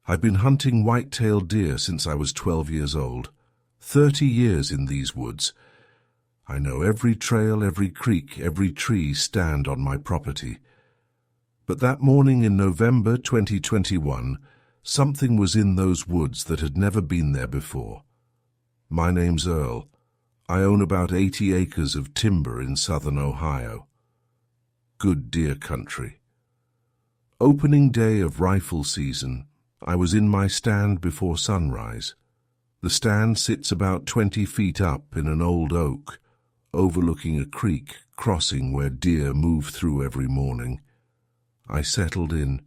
I've been hunting white-tailed deer since I was 12 years old. 30 years in these woods. I know every trail, every creek, every tree stand on my property. But that morning in November 2021, something was in those woods that had never been there before. My name's Earl. I own about 80 acres of timber in southern Ohio. Good deer country. Opening day of rifle season, I was in my stand before sunrise. The stand sits about 20 feet up in an old oak, overlooking a creek crossing where deer move through every morning. I settled in,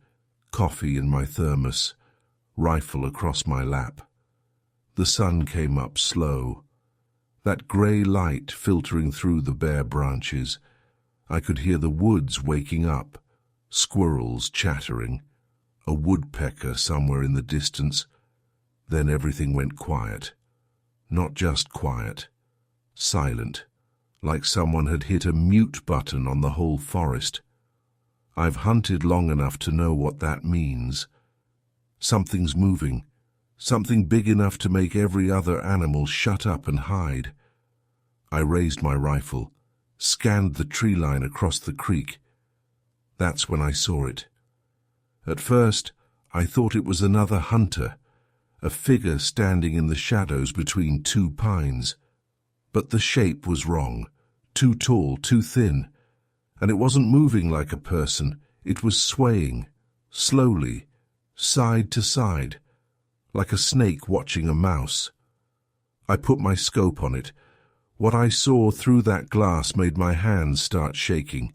coffee in my thermos, rifle across my lap. The sun came up slow. That grey light filtering through the bare branches. I could hear the woods waking up, squirrels chattering, a woodpecker somewhere in the distance. Then everything went quiet. Not just quiet, silent, like someone had hit a mute button on the whole forest. I've hunted long enough to know what that means. Something's moving, something big enough to make every other animal shut up and hide. I raised my rifle, scanned the tree line across the creek. That's when I saw it. At first, I thought it was another hunter, a figure standing in the shadows between two pines. But the shape was wrong, too tall, too thin, and it wasn't moving like a person. It was swaying, slowly, side to side, like a snake watching a mouse. I put my scope on it. What I saw through that glass made my hands start shaking.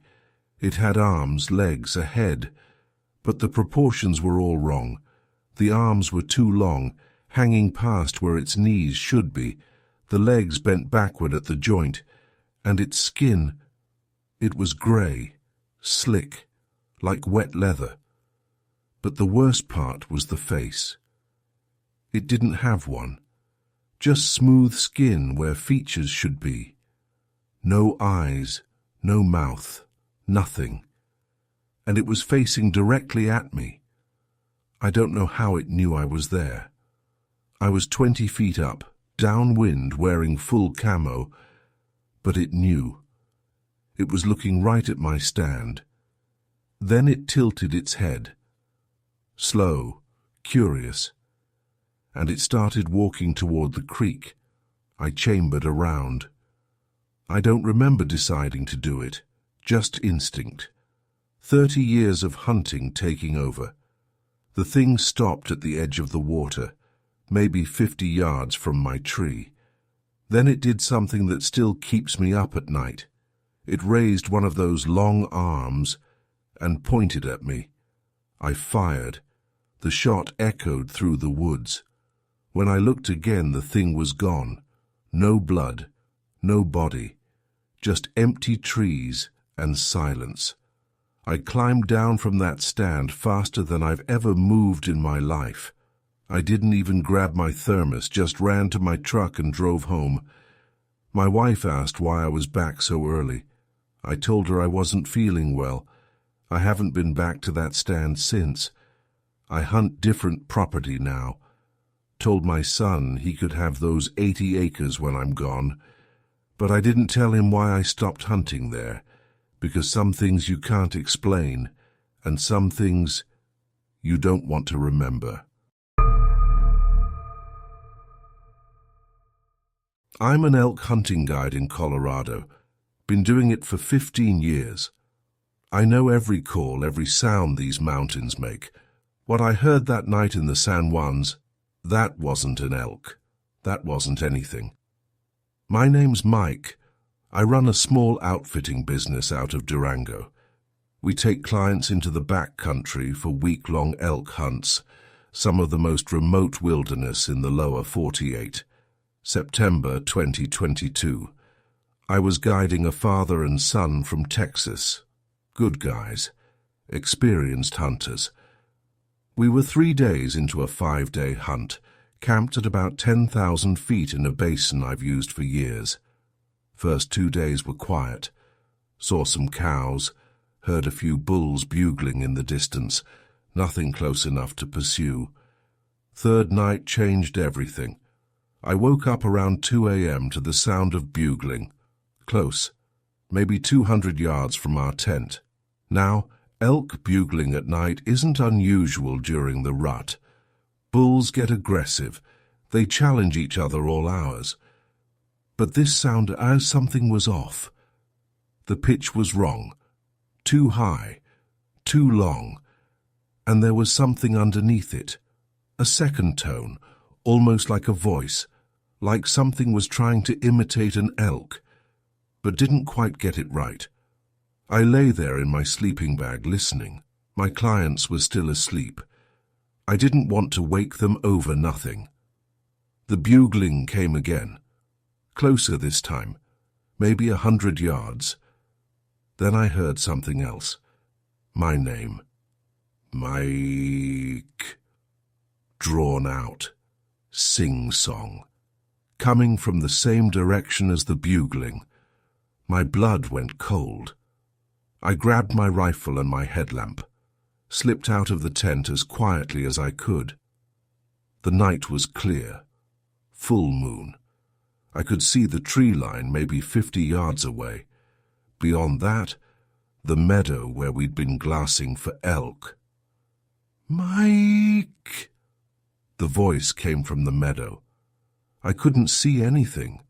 It had arms, legs, a head, but the proportions were all wrong. The arms were too long, hanging past where its knees should be, the legs bent backward at the joint, and its skin, it was grey, slick, like wet leather. But the worst part was the face. It didn't have one, just smooth skin where features should be. No eyes, no mouth, nothing. And it was facing directly at me. I don't know how it knew I was there. I was 20 feet up, downwind, wearing full camo, but it knew. It was looking right at my stand. Then it tilted its head. Slow, curious. And it started walking toward the creek. I chambered around. I don't remember deciding to do it, just instinct. 30 years of hunting taking over. The thing stopped at the edge of the water, maybe 50 yards from my tree. Then it did something that still keeps me up at night. It raised one of those long arms and pointed at me. I fired. The shot echoed through the woods. When I looked again, the thing was gone. No blood, no body, just empty trees and silence. I climbed down from that stand faster than I've ever moved in my life. I didn't even grab my thermos, just ran to my truck and drove home. My wife asked why I was back so early. I told her I wasn't feeling well. I haven't been back to that stand since. I hunt different property now. Told my son he could have those 80 acres when I'm gone. But I didn't tell him why I stopped hunting there. Because some things you can't explain, and some things you don't want to remember. I'm an elk hunting guide in Colorado. Been doing it for 15 years. I know every call, every sound these mountains make. What I heard that night in the San Juans, that wasn't an elk. That wasn't anything. My name's Mike. I run a small outfitting business out of Durango. We take clients into the back country for week-long elk hunts, some of the most remote wilderness in the lower 48. September 2022. I was guiding a father and son from Texas. Good guys, experienced hunters. We were 3 days into a 5-day hunt, camped at about 10,000 feet in a basin I've used for years. First 2 days were quiet. Saw some cows, heard a few bulls bugling in the distance, nothing close enough to pursue. Third night changed everything. I woke up around 2 a.m. to the sound of bugling. Close, maybe 200 yards from our tent. Now, elk bugling at night isn't unusual during the rut. Bulls get aggressive. They challenge each other all hours. But this sounded as something was off. The pitch was wrong. Too high, too long, and there was something underneath it. A second tone, almost like a voice, like something was trying to imitate an elk, but didn't quite get it right. I lay there in my sleeping bag listening. My clients were still asleep. I didn't want to wake them over nothing. The bugling came again. Closer this time, maybe 100 yards. Then I heard something else. My name. Mike. Drawn out. Sing-song. Coming from the same direction as the bugling. My blood went cold. I grabbed my rifle and my headlamp, slipped out of the tent as quietly as I could. The night was clear. Full moon. I could see the tree line maybe 50 yards away. Beyond that, the meadow where we'd been glassing for elk. Mike! The voice came from the meadow. I couldn't see anything,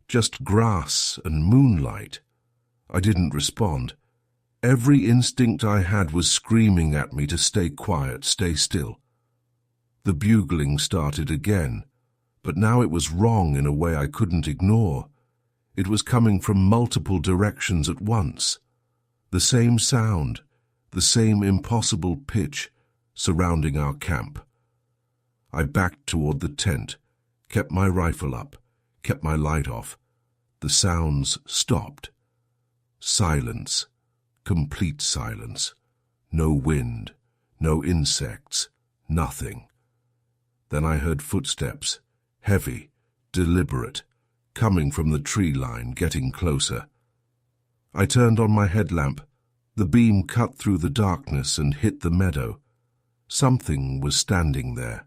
just grass and moonlight. I didn't respond. Every instinct I had was screaming at me to stay quiet, stay still. The bugling started again, but now it was wrong in a way I couldn't ignore. It was coming from multiple directions at once. The same sound, the same impossible pitch, surrounding our camp. I backed toward the tent, kept my rifle up, kept my light off. The sounds stopped. Silence, complete silence. No wind, no insects, nothing. Then I heard footsteps, heavy, deliberate, coming from the tree line, getting closer. I turned on my headlamp. The beam cut through the darkness and hit the meadow. Something was standing there,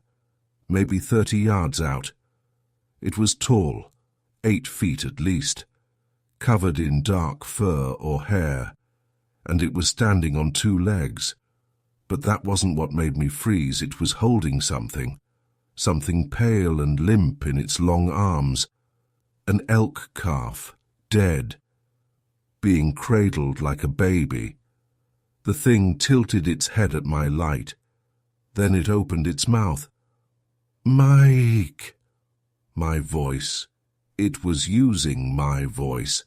maybe 30 yards out. It was tall, 8 feet at least, covered in dark fur or hair, and it was standing on 2 legs. But that wasn't what made me freeze. It was holding something pale and limp in its long arms. An elk calf, dead, being cradled like a baby. The thing tilted its head at my light. Then it opened its mouth. Mike! My voice. It was using my voice.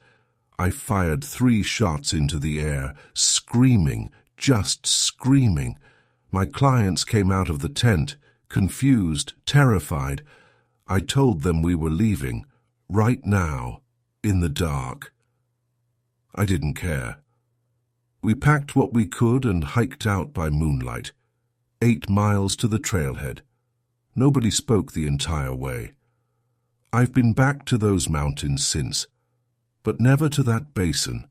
I fired 3 shots into the air, screaming, just screaming. My clients came out of the tent, confused, terrified. I told them we were leaving, right now, in the dark. I didn't care. We packed what we could and hiked out by moonlight, 8 miles to the trailhead. Nobody spoke the entire way. I've been back to those mountains since, but never to that basin.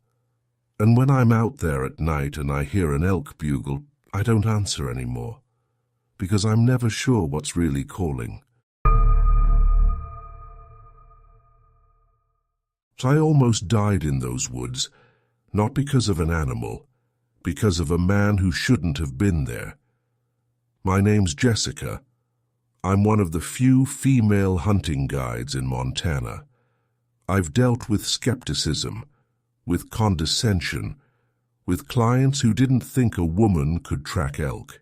And when I'm out there at night and I hear an elk bugle, I don't answer anymore, because I'm never sure what's really calling. I almost died in those woods, not because of an animal, because of a man who shouldn't have been there. My name's Jessica. I'm one of the few female hunting guides in Montana. I've dealt with skepticism, with condescension, with clients who didn't think a woman could track elk.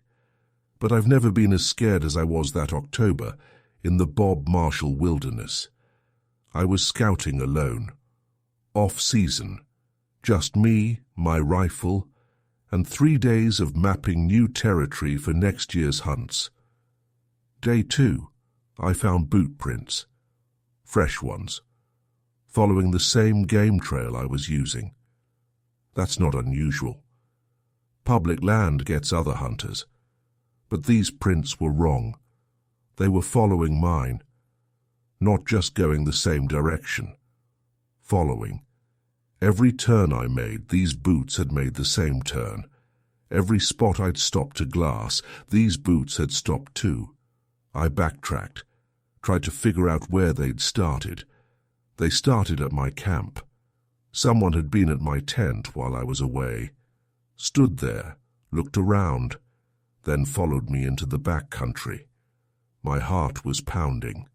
But I've never been as scared as I was that October in the Bob Marshall Wilderness. I was scouting alone, off-season, just me, my rifle, and 3 days of mapping new territory for next year's hunts. Day 2, I found boot prints, fresh ones, following the same game trail I was using. That's not unusual. Public land gets other hunters, but these prints were wrong. They were following mine, not just going the same direction. Following. Every turn I made, these boots had made the same turn. Every spot I'd stopped to glass, these boots had stopped too. I backtracked, tried to figure out where they'd started. They started at my camp. Someone had been at my tent while I was away, stood there, looked around, then followed me into the back country. My heart was pounding.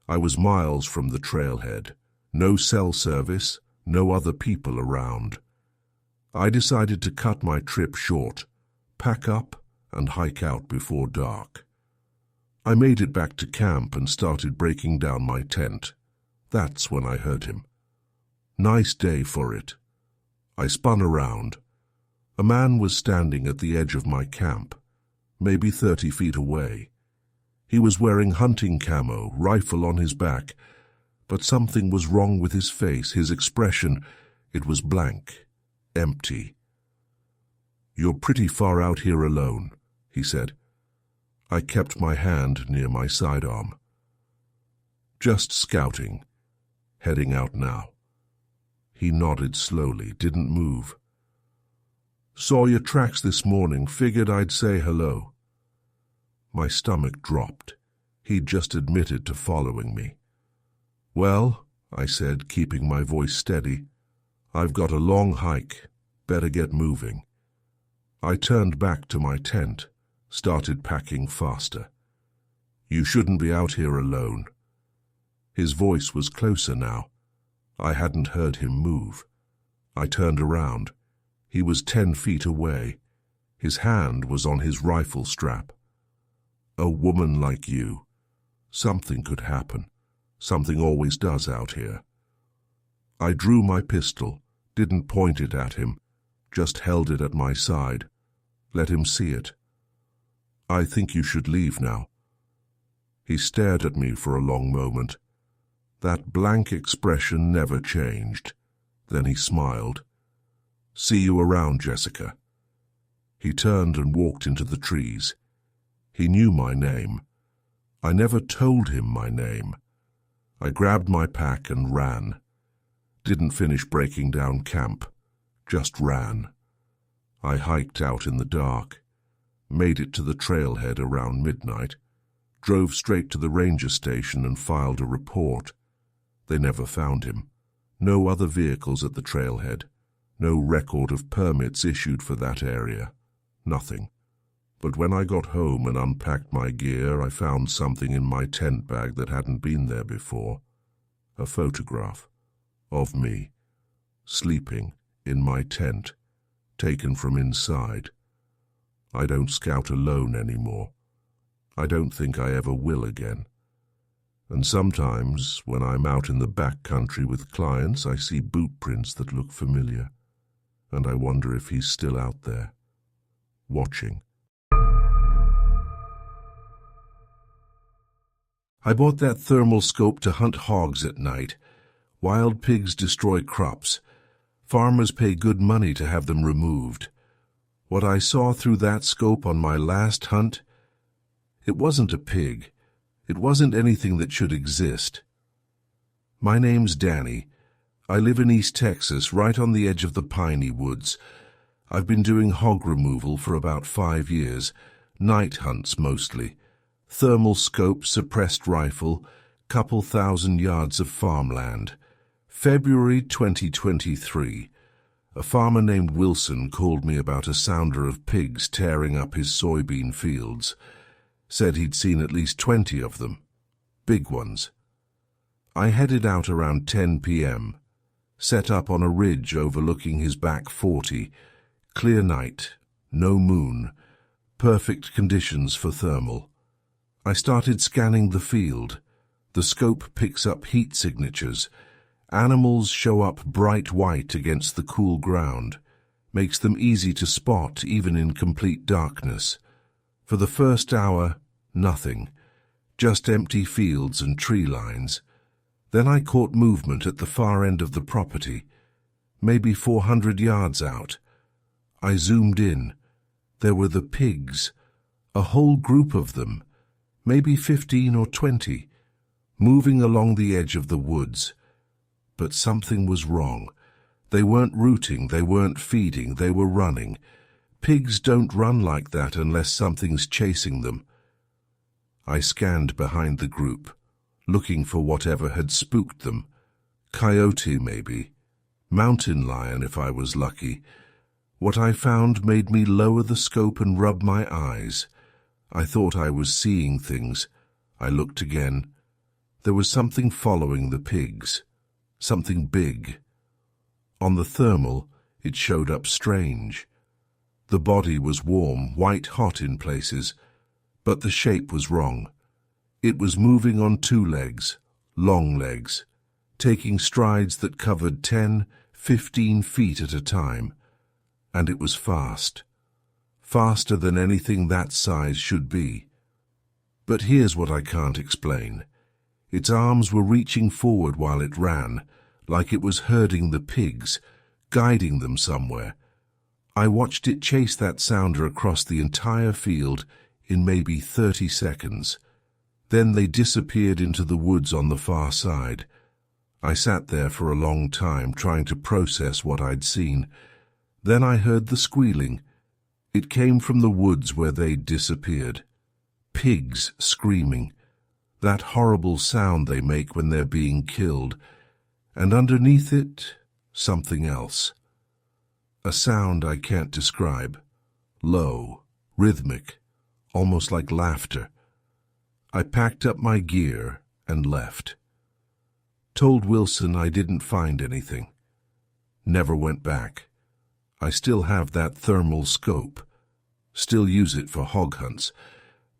I was miles from the trailhead. No cell service, no other people around. I decided to cut my trip short, pack up, and hike out before dark. I made it back to camp and started breaking down my tent. That's when I heard him. Nice day for it. I spun around. A man was standing at the edge of my camp, maybe 30 feet away. He was wearing hunting camo, rifle on his back, but something was wrong with his face, his expression. It was blank, empty. "You're pretty far out here alone," he said. I kept my hand near my sidearm. "Just scouting. Heading out now." He nodded slowly, didn't move. "Saw your tracks this morning, figured I'd say hello." My stomach dropped. He'd just admitted to following me. "Well," I said, keeping my voice steady, "I've got a long hike. Better get moving." I turned back to my tent, started packing faster. "You shouldn't be out here alone." His voice was closer now. I hadn't heard him move. I turned around. He was 10 feet away. His hand was on his rifle strap. "A woman like you. Something could happen. Something always does out here." I drew my pistol, didn't point it at him, just held it at my side. Let him see it. "I think you should leave now." He stared at me for a long moment. That blank expression never changed. Then he smiled. "See you around, Jessica." He turned and walked into the trees. He knew my name. I never told him my name. I grabbed my pack and ran. Didn't finish breaking down camp, just ran. I hiked out in the dark, made it to the trailhead around midnight, drove straight to the ranger station and filed a report. They never found him. No other vehicles at the trailhead. No record of permits issued for that area. Nothing. But when I got home and unpacked my gear, I found something in my tent bag that hadn't been there before. A photograph of me, sleeping in my tent, taken from inside. I don't scout alone anymore. I don't think I ever will again. And sometimes, when I'm out in the back country with clients, I see boot prints that look familiar, and I wonder if he's still out there, watching. I bought that thermal scope to hunt hogs at night. Wild pigs destroy crops. Farmers pay good money to have them removed. What I saw through that scope on my last hunt, it wasn't a pig. It wasn't anything that should exist. My name's Danny. I live in East Texas, right on the edge of the piney woods. I've been doing hog removal for about 5 years, night hunts mostly. Thermal scope, suppressed rifle, couple thousand yards of farmland. February 2023. A farmer named Wilson called me about a sounder of pigs tearing up his soybean fields. Said he'd seen at least 20 of them. Big ones. I headed out around 10 p.m., set up on a ridge overlooking his back 40. Clear night, no moon, perfect conditions for thermal. I started scanning the field. The scope picks up heat signatures. Animals show up bright white against the cool ground. Makes them easy to spot even in complete darkness. For the first hour, nothing. Just empty fields and tree lines. Then I caught movement at the far end of the property, maybe 400 yards out. I zoomed in. There were the pigs, a whole group of them, maybe 15 or 20, moving along the edge of the woods. But something was wrong. They weren't rooting, they weren't feeding, they were running. Pigs don't run like that unless something's chasing them. I scanned behind the group, looking for whatever had spooked them. Coyote, maybe. Mountain lion, if I was lucky. What I found made me lower the scope and rub my eyes. I thought I was seeing things. I looked again. There was something following the pigs. Something big. On the thermal, it showed up strange. The body was warm, white-hot in places, but the shape was wrong. It was moving on 2 legs, long legs, taking strides that covered 10, 15 feet at a time. And it was fast. Faster than anything that size should be. But here's what I can't explain. Its arms were reaching forward while it ran, like it was herding the pigs, guiding them somewhere. I watched it chase that sounder across the entire field in maybe 30 seconds. Then they disappeared into the woods on the far side. I sat there for a long time trying to process what I'd seen. Then I heard the squealing. It came from the woods where they'd disappeared. Pigs screaming. That horrible sound they make when they're being killed. And underneath it, something else. A sound I can't describe. Low, rhythmic, almost like laughter. I packed up my gear and left. Told Wilson I didn't find anything. Never went back. I still have that thermal scope. Still use it for hog hunts.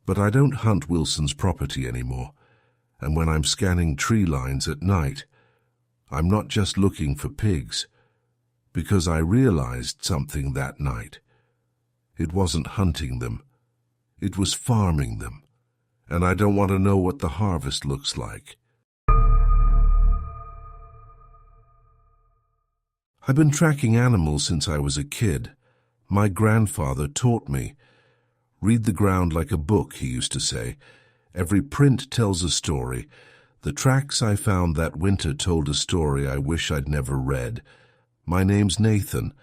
But I don't hunt Wilson's property anymore. And when I'm scanning tree lines at night, I'm not just looking for pigs, because I realized something that night. It wasn't hunting them. It was farming them. And I don't want to know what the harvest looks like. I've been tracking animals since I was a kid. My grandfather taught me. Read the ground like a book, he used to say. Every print tells a story. The tracks I found that winter told a story I wish I'd never read. My name's Nathan.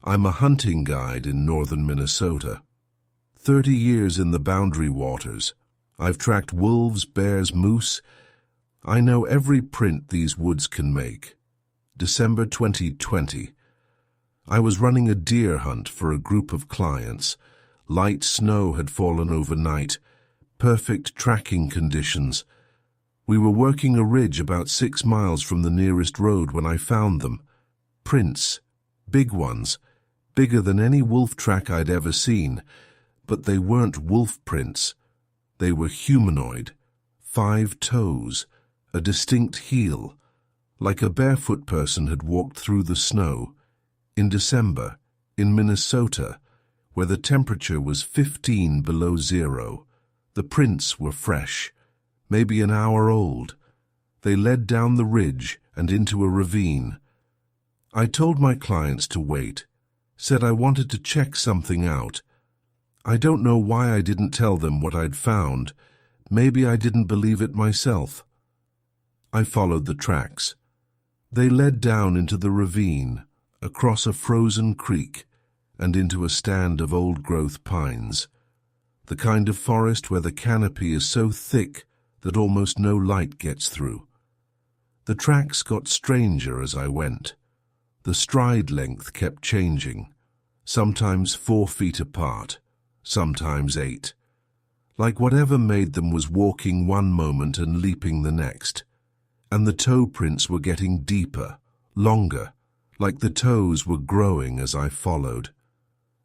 I'm a hunting guide in northern Minnesota. 30 years in the boundary waters. I've tracked wolves, bears, moose. I know every print these woods can make. December 2020. I was running a deer hunt for a group of clients. Light snow had fallen overnight. Perfect tracking conditions. We were working a ridge about 6 miles from the nearest road when I found them. Prints. Big ones. Bigger than any wolf track I'd ever seen. But they weren't wolf prints. They were humanoid. 5 toes. A distinct heel. Like a barefoot person had walked through the snow. In December, in Minnesota, where the temperature was 15 below zero. The prints were fresh, maybe an hour old. They led down the ridge and into a ravine. I told my clients to wait, said I wanted to check something out. I don't know why I didn't tell them what I'd found. Maybe I didn't believe it myself. I followed the tracks. They led down into the ravine, across a frozen creek, and into a stand of old-growth pines. The kind of forest where the canopy is so thick that almost no light gets through. The tracks got stranger as I went. The stride length kept changing, sometimes 4 feet apart, sometimes 8. Like whatever made them was walking one moment and leaping the next. And the toe prints were getting deeper, longer, like the toes were growing as I followed.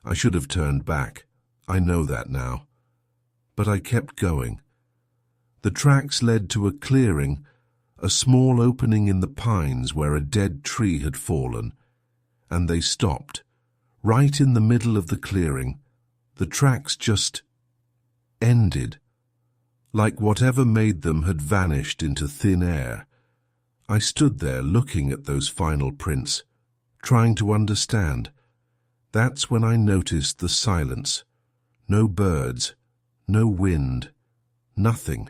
I should have turned back. I know that now. But I kept going. The tracks led to a clearing, a small opening in the pines where a dead tree had fallen, and they stopped. Right in the middle of the clearing, the tracks just ended, like whatever made them had vanished into thin air. I stood there looking at those final prints, trying to understand. That's when I noticed the silence. No birds, no wind, nothing.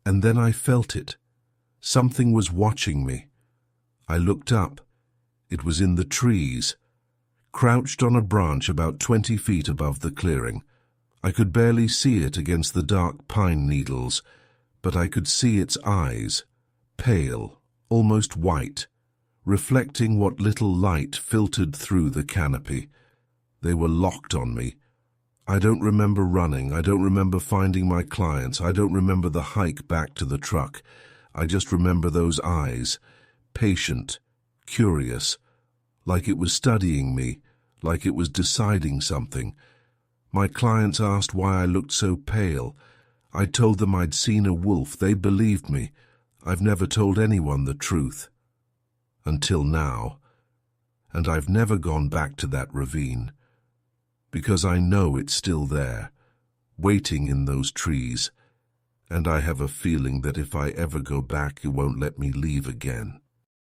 And then I felt it. Something was watching me. I looked up. It was in the trees, crouched on a branch about 20 feet above the clearing. I could barely see it against the dark pine needles, but I could see its eyes, pale, almost white, reflecting what little light filtered through the canopy. They were locked on me. I don't remember running. I don't remember finding my clients. I don't remember the hike back to the truck. I just remember those eyes, patient, curious, like it was studying me, like it was deciding something. My clients asked why I looked so pale. I told them I'd seen a wolf. They believed me. I've never told anyone the truth. Until now. And I've never gone back to that ravine. Because I know it's still there, waiting in those trees. And I have a feeling that if I ever go back, it won't let me leave again.